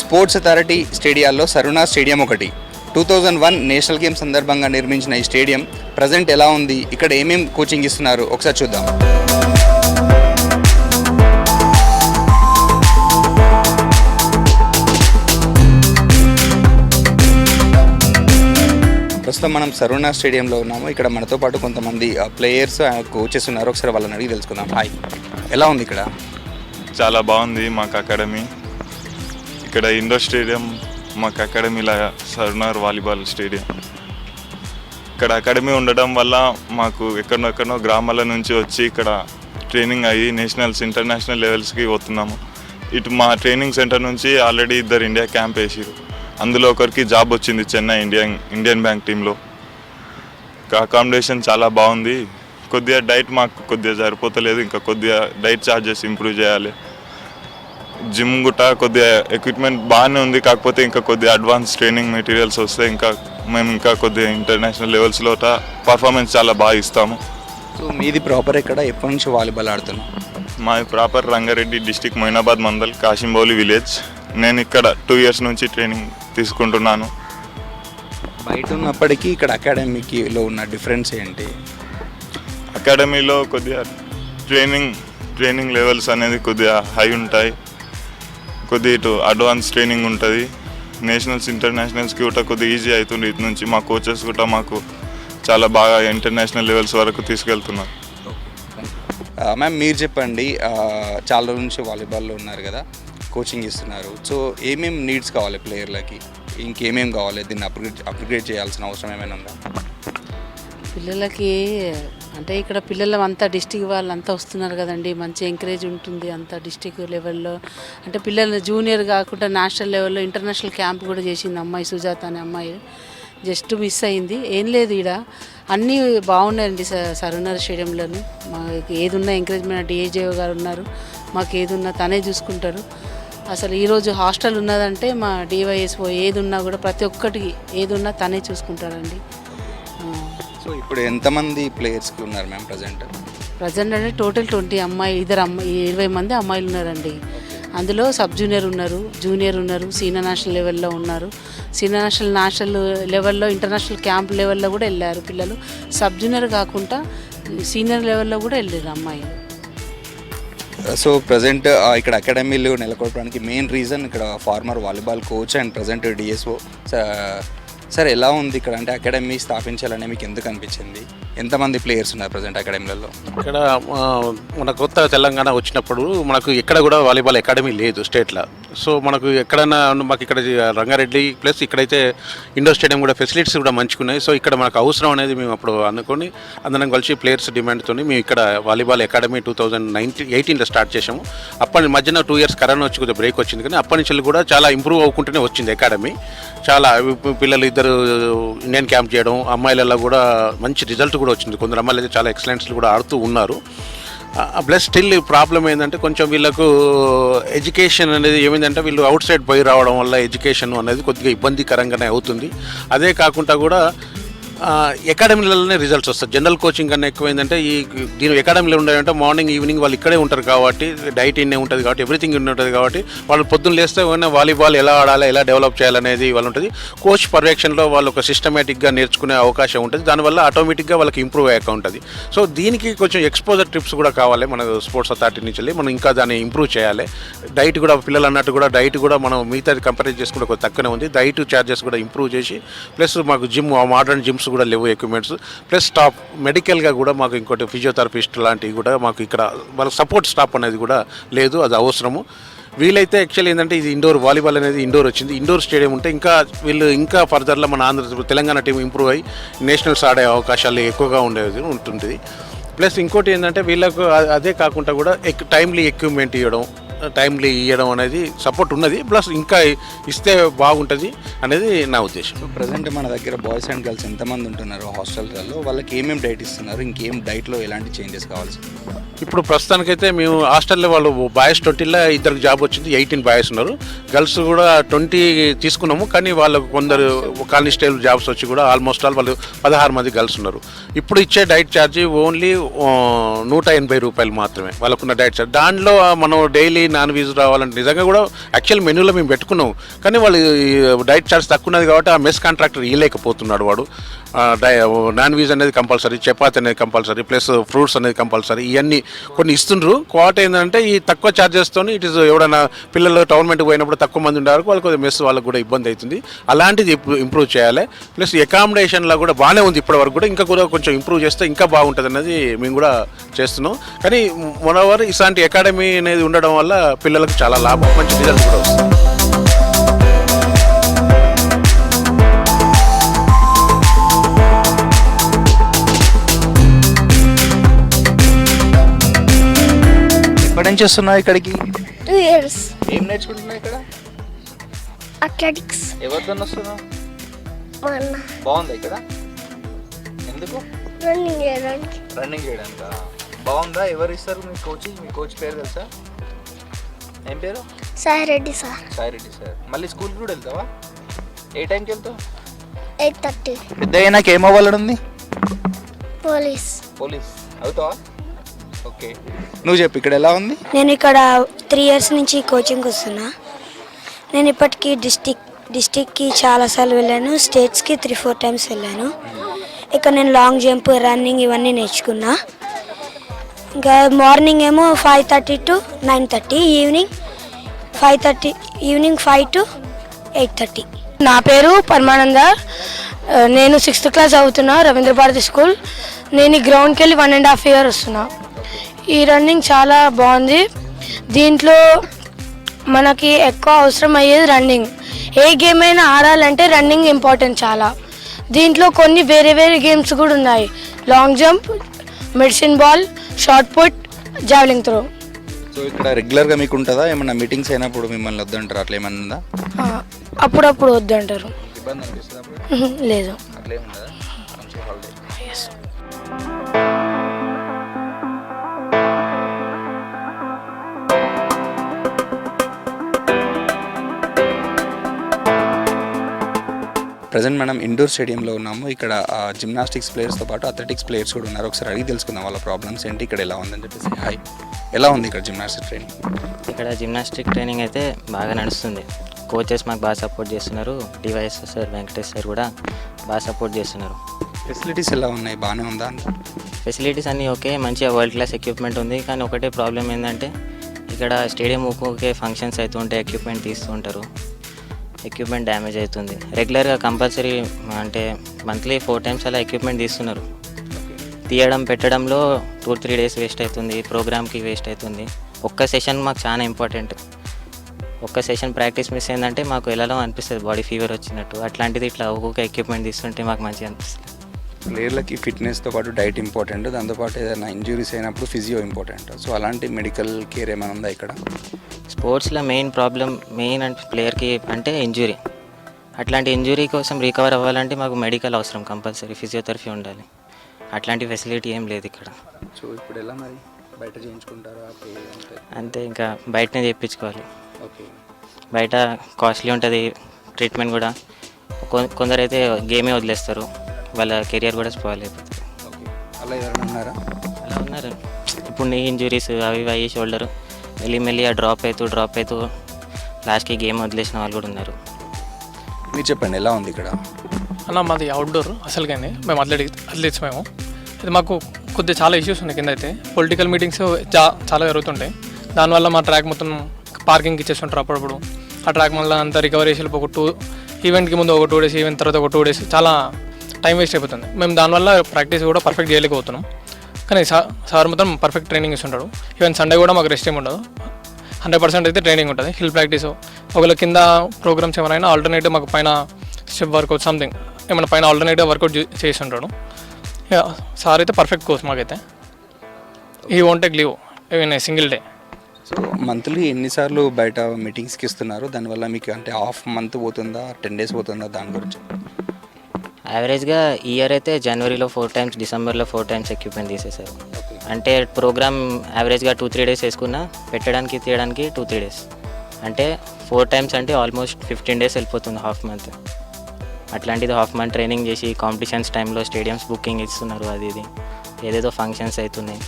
Sports authority స్టేడియాల్లో సరుణా stadium ఒకటి. 2001 national games సందర్భంగా నిర్మించిన ఈ స్టేడియం ప్రజెంట్ ఎలా ఉంది, ఇక్కడ ఏమేం కోచింగ్ ఇస్తున్నారు ఒకసారి చూద్దాం. ప్రస్తుతం మనం సరుణా స్టేడియంలో ఉన్నాము. ఇక్కడ మనతో పాటు కొంతమంది ప్లేయర్స్ కోచెస్ ఉన్నారు. ఒకసారి వాళ్ళని అడిగి తెలుసుకుందాం. హాయ్, ఎలా ఉంది ఇక్కడ? చాలా బాగుంది మాకు అకాడమీ. ఇక్కడ ఇండోర్ స్టేడియం మాకు అకాడమీలా సరుణా వాలీబాల్ స్టేడియం. ఇక్కడ అకాడమీ ఉండడం వల్ల మాకు ఎక్కడెక్కడో గ్రామాల నుంచి వచ్చి ఇక్కడ ట్రైనింగ్ అయ్యి నేషనల్స్ ఇంటర్నేషనల్ లెవెల్స్కి పోతున్నాము. ఇటు మా ట్రైనింగ్ సెంటర్ నుంచి ఆల్రెడీ 2 ఇండియా క్యాంప్ వేసారు. అందులో ఒకరికి జాబ్ వచ్చింది చెన్నై ఇండియన్ బ్యాంక్ టీంలో. అకామిడేషన్ చాలా బాగుంది. కొద్దిగా డైట్ మాకు కొద్దిగా సరిపోతలేదు, ఇంకా కొద్దిగా డైట్ ఛార్జెస్ ఇంప్రూవ్ చేయాలి. జిమ్ కూడా కొద్దిగా ఎక్విప్మెంట్ బాగానే ఉంది, కాకపోతే ఇంకా కొద్దిగా అడ్వాన్స్ ట్రైనింగ్ మెటీరియల్స్ వస్తే మేము ఇంకా కొద్దిగా ఇంటర్నేషనల్ లెవెల్స్లో పర్ఫార్మెన్స్ చాలా బాగా ఇస్తాము. సో మీది ప్రాపర్ ఎక్కడ, ఎప్పటి నుంచి వాలీబాల్ ఆడుతున్నాం? మాది proper Rangareddy district Moinabad mandal Kashimbowli village. నేను ఇక్కడ 2 ఇయర్స్ నుంచి ట్రైనింగ్ తీసుకుంటున్నాను. బయట ఉన్నప్పటికీ ఇక్కడ అకాడమీలో ఉన్న డిఫరెన్స్ ఏంటి? అకాడమీలో కొద్దిగా ట్రైనింగ్ లెవెల్స్ అనేది కొద్దిగా హై ఉంటాయి. కొద్దిగా ఇటు అడ్వాన్స్ ట్రైనింగ్ ఉంటుంది. నేషనల్స్ ఇంటర్నేషనల్స్కి కూడా కొద్దిగా ఈజీ అవుతుంది. ఇటు నుంచి మా కోచెస్ కూడా మాకు చాలా బాగా ఇంటర్నేషనల్ లెవెల్స్ వరకు తీసుకెళ్తున్నారు. మ్యామ్, మీరు చెప్పండి, చాలా రోజుల నుంచి వాలీబాల్లో ఉన్నారు కదా, కోచింగ్ ఇస్తున్నారు. సో ఏమేమి నీడ్స్ కావాలి ప్లేయర్లకి, ఇంకేమేమి కావాలి, దీన్ని అప్గ్రేడ్ చేయాల్సిన అవసరం ఏమైనా ఉందా? పిల్లలకి అంటే ఇక్కడ పిల్లలు అంతా డిస్టిక్ వాళ్ళంతా వస్తున్నారు కదండి, మంచి ఎంకరేజ్ ఉంటుంది అంతా డిస్టిక్ లెవెల్లో. అంటే పిల్లలు జూనియర్ కాకుండా నేషనల్ లెవెల్లో ఇంటర్నేషనల్ క్యాంప్ కూడా చేసింది అమ్మాయి, సుజాత అనే అమ్మాయి. జస్ట్ మిస్ అయింది. ఏం లేదు, ఇక్కడ అన్నీ బాగున్నాయండి సరుణా స్టేడియంలోని. మాకు ఏదున్నా ఎంకరేజ్మెంట్ డిఏజే గారు ఉన్నారు, మాకు ఏదున్నా తనే చూసుకుంటారు. అసలు ఈరోజు హాస్టల్ ఉన్నదంటే మా డివైఎస్ఓ ఏదున్నా కూడా ప్రతి ఒక్కటికి ఏదున్నా తనే చూసుకుంటాడండి. సో ఇప్పుడు ఎంతమంది ప్లేయర్స్కి ఉన్నారు మ్యామ్ ప్రజెంట్ అంటే టోటల్ 20 20 మంది అమ్మాయిలు ఉన్నారండి. అందులో సబ్ జూనియర్ ఉన్నారు, జూనియర్ ఉన్నారు, సీనియర్ నేషనల్ లెవెల్లో ఉన్నారు. సీనియర్ నేషనల్ లెవెల్లో ఇంటర్నేషనల్ క్యాంప్ లెవెల్లో కూడా వెళ్ళారు పిల్లలు. సబ్ జూనియర్ కాకుండా సీనియర్ లెవెల్లో కూడా వెళ్ళారు అమ్మాయిలు. సో ప్రజెంట్ ఇక్కడ అకాడమీలు నెలకొల్పడానికి మెయిన్ రీజన్ ఇక్కడ former volleyball coach and present DSO sir, ఎలా ఉంది ఇక్కడ? అంటే అకాడమీ స్థాపించాలని మీకు ఎందుకు అనిపించింది? ఎంతమంది ప్లేయర్స్ ఉన్నారు ప్రజెంట్ అకాడమీలలో? ఇక్కడ మన కొత్త తెలంగాణ వచ్చినప్పుడు మనకు ఎక్కడ కూడా వాలీబాల్ అకాడమీ లేదు స్టేట్లో. సో మనకు ఎక్కడైనా మాకు ఇక్కడ రంగారెడ్డి ప్లస్ ఇక్కడైతే ఇండోర్ స్టేడియం కూడా ఫెసిలిటీస్ కూడా మంచుకున్నాయి. సో ఇక్కడ మనకు అవసరం అనేది మేము అప్పుడు అనుకొని అందరం కలిసి ప్లేయర్స్ డిమాండ్తో మేము ఇక్కడ వాలీబాల్ అకాడమీ 2018లో స్టార్ట్ చేసాము. అప్పటి మధ్యన 2 ఇయర్స్ కరోనా వచ్చి కొద్దిగా బ్రేక్ వచ్చింది, కానీ అప్పటి నుంచి కూడా చాలా ఇంప్రూవ్ అవ్వకుంటూనే వచ్చింది అకాడమీ. చాలా పిల్లలు ఇద్దరు ఇండియన్ క్యాంప్ చేయడం, అమ్మాయిలలో కూడా మంచి రిజల్ట్ కూడా వచ్చింది. కొందరు అమ్మాయిలు అయితే చాలా ఎక్సలెంట్స్లు కూడా ఆడుతూ ఉన్నారు. ప్లస్ స్టిల్ ప్రాబ్లం ఏంటంటే కొంచెం వీళ్ళకు ఎడ్యుకేషన్ అనేది ఏమైందంటే వీళ్ళు అవుట్ సైడ్ పోయి రావడం వల్ల ఎడ్యుకేషన్ అనేది కొద్దిగా ఇబ్బందికరంగానే అవుతుంది. అదే కాకుండా కూడా అకాడమీలలోనే రిజల్ట్స్ వస్తాయి. జనరల్ కోచింగ్ కన్నా ఎక్కువైందంటే దీని అకాడమీలో ఉండాలంటే మార్నింగ్ ఈవినింగ్ వాళ్ళు ఇక్కడే ఉంటారు కాబట్టి డైట్ ఇన్నే ఉంటుంది కాబట్టి ఎవ్రీథింగ్ ఉంటుంది కాబట్టి వాళ్ళు పొద్దున్న లేస్తే వాలీబాల్ ఎలా ఆడాలి, ఎలా డెవలప్ చేయాలనేది వాళ్ళు ఉంటుంది. కోచ్ పర్యవేక్షణలో వాళ్ళు ఒక సిస్టమేటిక్గా నేర్చుకునే అవకాశం ఉంటుంది. దానివల్ల ఆటోమేటిక్గా వాళ్ళకి ఇంప్రూవ్ అయ్యాక ఉంటుంది. సో దీనికి కొంచెం ఎక్స్పోజర్ ట్రిప్స్ కూడా కావాలి మన స్పోర్ట్స్ అథారిటీ నుంచి. మనం ఇంకా దాన్ని ఇంప్రూవ్ చేయాలి. డైట్ కూడా పిల్లలు అన్నట్టు కూడా డైట్ కూడా మనం మిగతాది కంపేర్ చేసుకుంటే కొద్దిగా తక్కువనే ఉంది. డైట్ ఛార్జెస్ కూడా ఇంప్రూవ్ చేసి ప్లస్ మాకు జిమ్ మోడర్న్ జిమ్స్ కూడా లేవు ఎక్విప్మెంట్స్. ప్లస్ స్టాఫ్ మెడికల్గా కూడా మాకు ఇంకోటి ఫిజియోథెరపిస్ట్ లాంటివి కూడా మాకు ఇక్కడ వాళ్ళ సపోర్ట్ స్టాఫ్ అనేది కూడా లేదు. అది అవసరము. వీలైతే యాక్చువల్లీ ఏంటంటే ఇది ఇండోర్ వాలీబాల్ అనేది ఇండోర్ వచ్చింది. ఇండోర్ స్టేడియం ఉంటే వీళ్ళు ఇంకా ఫర్దర్లో మన తెలంగాణ టీం ఇంప్రూవ్ అయ్యి నేషనల్స్ ఆడే అవకాశాలు ఎక్కువగా ఉంటుంది. ప్లస్ ఇంకోటి ఏంటంటే వీళ్ళకు అదే కాకుండా కూడా టైమ్లీ ఎక్విప్మెంట్ ఇవ్వడం అనేది సపోర్ట్ ఉన్నది. ప్లస్ ఇంకా ఇస్తే బాగుంటుంది అనేది నా ఉద్దేశం. ప్రజెంట్ మన దగ్గర బాయ్స్ అండ్ గర్ల్స్ ఎంతమంది ఉంటున్నారు హాస్టల్లలో, వాళ్ళకి ఏమేమి డైట్ ఇస్తున్నారు, ఇంకేం డైట్లో ఎలాంటి చేంజెస్ కావాల్సి? ఇప్పుడు ప్రస్తుతానికైతే మేము హాస్టల్లో వాళ్ళు బాయ్స్ 20లో ఇద్దరికి జాబ్ వచ్చింది, 18 బాయ్స్ ఉన్నారు. గర్ల్స్ కూడా 20 తీసుకున్నాము, కానీ వాళ్ళకు కొందరు కానిస్టేబుల్ జాబ్స్ వచ్చి కూడా ఆల్మోస్ట్ ఆల్ వాళ్ళు 16 మంది గర్ల్స్ ఉన్నారు. ఇప్పుడు ఇచ్చే డైట్ ఛార్జీ ఓన్లీ ₹180 మాత్రమే వాళ్ళకున్న డైట్ చార్జ్. దాంట్లో మనం డైలీ నాన్ వెజ్ రావాలంటే నిజంగా కూడా యాక్చువల్ మెనూలో మేము పెట్టుకున్నాం, కానీ వాళ్ళు డైట్ చార్జ్ తక్కువ ఉన్నది కాబట్టి ఆ మెస్ కాంట్రాక్టర్ ఇవ్వలేకపోతున్నాడు వాడు. నాన్ వెజ్ అనేది కంపల్సరీ, చపాతీ అనేది కంపల్సరీ, ప్లస్ ఫ్రూట్స్ అనేది కంపల్సరీ, ఇవన్నీ కొన్ని ఇస్తుండ్రు. క్వాలిటీ ఏంటంటే ఈ తక్కువ ఛార్జెస్తో ఇట్ ఈస్ ఎవరైనా పిల్లలు టోర్నమెంట్కి పోయినప్పుడు తక్కువ మంది ఉండే వరకు వాళ్ళకి మెస్ వాళ్ళకి కూడా ఇబ్బంది అవుతుంది. అలాంటిది ఇంప్రూవ్ చేయాలి. ప్లస్ అకామిడేషన్లో కూడా బాగానే ఉంది ఇప్పటి వరకు కూడా, ఇంకా కూడా కొంచెం ఇంప్రూవ్ చేస్తే ఇంకా బాగుంటుంది అనేది మేము కూడా చేస్తున్నాం. కానీ మొనవర్ ఇలాంటి అకాడమీ అనేది ఉండడం వల్ల పిల్లలకు చాలా లాభం, మంచి రిజల్ట్ కూడా వస్తుంది. ఎప్పటి నుంచి వస్తున్నావు ఇక్కడికి? 2 years. ఏం నేర్చుకుంటున్నావు ఇక్కడ? Athletics. ఎవరితో వస్తున్నావు? మా అన్న బాగుందా ఇక్కడ? ఎందుకు? రన్నింగ్ చేయడానికి. రన్నింగ్ చేయడానికా? బాగుందా? ఎవరు ఇస్తారు మీ కోచింగ్? మీ కోచ్ పేరు తెలుసా? ఏం పేరు? సాయిరెడ్డి సార్. సాయిరెడ్డి సార్. మళ్ళీ స్కూల్కి కూడా వెళ్తావా? ఏ టైంకి వెళ్తావు? 8:30. పెద్ద అయినాక ఏం అవ్వాలని ఉంది? పోలీస్. పోలీస్ అవుతావా? ఓకే, నువ్వు చెప్పు ఇక్కడ ఎలా ఉంది? నేను ఇక్కడ 3 years నుంచి కోచింగ్ వస్తున్నా. నేను ఇప్పటికీ డిస్టిక్కి చాలాసార్లు వెళ్ళాను, స్టేట్స్కి 3-4 times వెళ్ళాను. ఇక్కడ నేను లాంగ్ జంప్, రన్నింగ్ ఇవన్నీ నేర్చుకున్నా. ఇంకా మార్నింగ్ ఏమో 5:30 to 9:30, ఈవినింగ్ 5 to 8:30. నా పేరు పరమానంద. నేను 6th class అవుతున్నా, రవీంద్ర భారతి స్కూల్. నేను ఈ గ్రౌండ్కి వెళ్ళి 1.5 year వస్తున్నా. ఈ రన్నింగ్ చాలా బాగుంది. దీంట్లో మనకి ఎక్కువ అవసరం అయ్యేది రన్నింగ్. ఏ గేమ్ అయినా ఆడాలంటే రన్నింగ్ ఇంపార్టెంట్ చాలా. దీంట్లో కొన్ని వేరే వేరే గేమ్స్ కూడా ఉన్నాయి. Long jump, medicine ball, shot put, javelin throw. So ఇక్కడ రెగ్యులర్గా మీకు ఉంటుందా? ఏమన్నా మీటింగ్స్ అయినప్పుడు మిమ్మల్ని వద్దంటారు అట్లా ఏమన్నా ఉందా? అప్పుడప్పుడు వద్దంటారు. ఇబ్బంది అనిపిస్తుంది అప్పుడు? లేదు. అట్లా ఏముండదా? మంచి హాలిడే. ప్రజెంట్ మనం ఇండోర్ స్టేడియంలో ఉన్నాము. ఇక్కడ జిమ్నాస్టిక్స్ ప్లేయర్స్తో పాటు అథ్లెటిక్స్ ప్లేయర్స్ కూడా ఉన్నారు. ఒకసారి అడిగి తెలుసుకుందాం వాళ్ళ ప్రాబ్లమ్స్ ఏంటి, ఇక్కడ ఎలా ఉందని చెప్పేసి. హాయ్, ఎలా ఉంది ఇక్కడ జిమ్నాస్టిక్ ట్రైనింగ్? ఇక్కడ జిమ్నాస్టిక్ ట్రైనింగ్ అయితే బాగా నడుస్తుంది. కోచెస్ మాకు బాగా సపోర్ట్ చేస్తున్నారు. డివైఎస్ సార్, వెంకటేష్ సార్ కూడా బాగా సపోర్ట్ చేస్తున్నారు. ఫెసిలిటీస్ ఎలా ఉన్నాయి? బాగానే ఉందా? ఫెసిలిటీస్ అన్నీ ఓకే, మంచిగా వరల్డ్ క్లాస్ ఎక్విప్మెంట్ ఉంది. కానీ ఒకటే ప్రాబ్లం ఏంటంటే ఇక్కడ స్టేడియం ఒక్కొక్క ఫంక్షన్స్ అవుతుంటే ఎక్విప్మెంట్ తీస్తూ ఉంటారు, ఎక్విప్మెంట్ డ్యామేజ్ అవుతుంది. రెగ్యులర్గా కంపల్సరీ అంటే మంత్లీ 4 times అలా ఎక్విప్మెంట్ తీస్తున్నారు. తీయడం పెట్టడంలో 2-3 days వేస్ట్ అవుతుంది, ప్రోగ్రామ్కి వేస్ట్ అవుతుంది. ఒక్క సెషన్ మాకు చాలా ఇంపార్టెంట్. ఒక్క సెషన్ ప్రాక్టీస్ మిస్ అయిందంటే మాకు ఎలా అనిపిస్తుంది, బాడీ ఫీవర్ వచ్చినట్టు. అట్లాంటిది ఇట్లా ఒక్కొక్క ఎక్విప్మెంట్ తీస్తుంటే మాకు మంచిగా అనిపిస్తుంది. ప్లేయర్లకి ఫిట్నెస్తో పాటు డైట్ ఇంపార్టెంట్, దాంతోపాటు ఏదైనా ఇంజురీస్ అయినప్పుడు ఫిజియో ఇంపార్టెంట్. సో అలాంటి మెడికల్ కేర్ ఏమైనా ఉందా ఇక్కడ? స్పోర్ట్స్లో మెయిన్ ప్రాబ్లం అంటే ప్లేయర్కి అంటే ఇంజురీ. అట్లాంటి ఇంజురీ కోసం రికవర్ అవ్వాలంటే మాకు మెడికల్ అవసరం, కంపల్సరీ ఫిజియోథెరపీ ఉండాలి. అట్లాంటి ఫెసిలిటీ ఏం లేదు ఇక్కడ. సో ఇప్పుడు ఎలా మరి? బయట చేయించుకుంటారా? అంతే, ఇంకా బయటనే చేయించుకోవాలి. ఓకే, బయట కాస్ట్లీ ఉంటుంది ట్రీట్మెంట్ కూడా. కొందరైతే గేమే వదిలేస్తారు, వాళ్ళ కెరియర్ కూడా స్పాయిల్ అయిపోతుంది. ఓకే, అలా ఎవరైనా ఉన్నారా? అలా ఉన్నారు. ఇప్పుడు నీ ఇంజురీస్ అవి అయ్యి షోల్డర్ మెల్లి డ్రాప్ అవుతూ లాస్ట్కి గేమ్ వదిలేసిన వాళ్ళు కూడా ఉన్నారు. మీరు చెప్పండి ఎలా ఉంది ఇక్కడ? అన్న మాది అవుట్డోర్ అసలుగానే, మేము అథ్లెట్స్ మేము. ఇది మాకు కొద్దిగా చాలా ఇష్యూస్ ఉన్నాయి. కింద అయితే పొలిటికల్ మీటింగ్స్ చాలా జరుగుతుంటాయి. దానివల్ల మా ట్రాక్ మొత్తం పార్కింగ్ ఇచ్చేస్తుంటారు అప్పుడప్పుడు. ఆ ట్రాక్ మళ్ళీ అంతా రికవరీ చేసి ఒక ఈవెంట్కి ముందు ఒక 2 days, ఈవెంట్ తర్వాత ఒక 2 days చాలా టైం వేస్ట్ అయిపోతుంది. మేము దానివల్ల ప్రాక్టీస్ కూడా పర్ఫెక్ట్ చేయలేకపోతున్నాం. కానీ సార్ మొత్తం పర్ఫెక్ట్ ట్రైనింగ్ ఇస్తుంటాడు. ఈవెన్ సండే కూడా మాకు రెస్ట్ ఏమి ఉండదు, 100% అయితే ట్రైనింగ్ ఉంటుంది. హిల్ ప్రాక్టీస్, ఒకవేళ కింద ప్రోగ్రామ్స్ ఏమైనా ఆల్టర్నేటివ్ మాకు పైన స్టెప్ వర్కౌట్ సంథింగ్ ఏమైనా పైన ఆల్టర్నేటివ్ వర్కౌట్ చేస్తుంటాడు. సార్ అయితే పర్ఫెక్ట్ కోర్స్ మాకైతే. ఈ won't take leave even single day. So monthly ఎన్నిసార్లు బయట మీటింగ్స్కి ఇస్తున్నారు? దానివల్ల మీకు అంటే హాఫ్ మంత్ పోతుందా, 10 days పోతుందా? దాని గురించి యావరేజ్గా ఈ ఇయర్ అయితే జనవరిలో 4 times, డిసెంబర్లో 4 times ఎక్విప్మెంట్ తీసేశారు. అంటే ప్రోగ్రామ్ యావరేజ్గా 2-3 days వేసుకున్నా పెట్టడానికి తీయడానికి 2-3 days. అంటే 4 times అంటే ఆల్మోస్ట్ 15 days వెళ్ళిపోతుంది, హాఫ్ మంత్. అట్లాంటిది హాఫ్ మంత్ ట్రైనింగ్ చేసి కాంపిటీషన్స్ టైంలో స్టేడియమ్స్ బుకింగ్ ఇస్తున్నారు, అది ఇది ఏదేదో ఫంక్షన్స్ అవుతున్నాయి.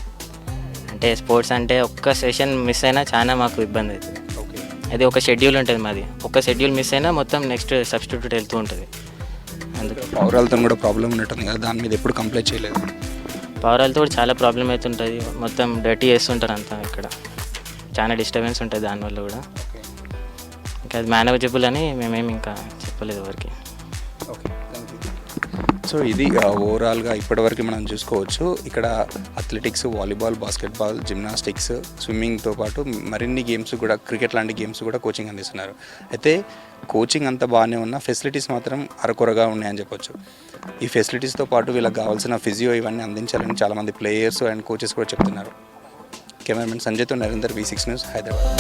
అంటే స్పోర్ట్స్ అంటే ఒక్క సెషన్ మిస్ అయినా చాలా మాకు ఇబ్బంది అవుతుంది. ఓకే. అది ఒక షెడ్యూల్ ఉంటుంది మాది, ఒక షెడ్యూల్ మిస్ అయినా మొత్తం నెక్స్ట్ సబ్స్టిట్యూట్ వెళ్తూ ఉంటుంది. అందుకే పౌరాలతో కూడా ప్రాబ్లం ఉన్నట్టుంది కదా, దాని మీద ఎప్పుడు కంప్లైంట్ చేయలేదు? పౌరాలతో కూడా చాలా ప్రాబ్లం అవుతుంటుంది. మొత్తం డర్టీ చేస్తుంటారు అంతా, ఇక్కడ చాలా డిస్టర్బెన్స్ ఉంటుంది దానివల్ల కూడా. ఇంకా అది మేనేజబుల్ అని మేమేమి ఇంకా చెప్పలేదు ఎవరికి. Okay, thank you. సో ఇది ఓవరాల్గా ఇప్పటివరకు మనం చూసుకోవచ్చు. ఇక్కడ అథ్లెటిక్స్, వాలీబాల్, బాస్కెట్బాల్, జిమ్నాస్టిక్స్, స్విమ్మింగ్తో పాటు మరిన్ని గేమ్స్ కూడా, క్రికెట్ లాంటి గేమ్స్ కూడా కోచింగ్ అందిస్తున్నారు. అయితే కోచింగ్ అంతా బాగానే ఉన్న ఫెసిలిటీస్ మాత్రం అరకొరగా ఉన్నాయని చెప్పొచ్చు. ఈ ఫెసిలిటీస్తో పాటు వీళ్ళకి కావాల్సిన ఫిజియో ఇవన్నీ అందించాలని చాలామంది ప్లేయర్స్ అండ్ కోచెస్ కూడా చెప్తున్నారు. కెమెరామెన్ సంజయ్తో నరేందర్, V6 న్యూస్, హైదరాబాద్.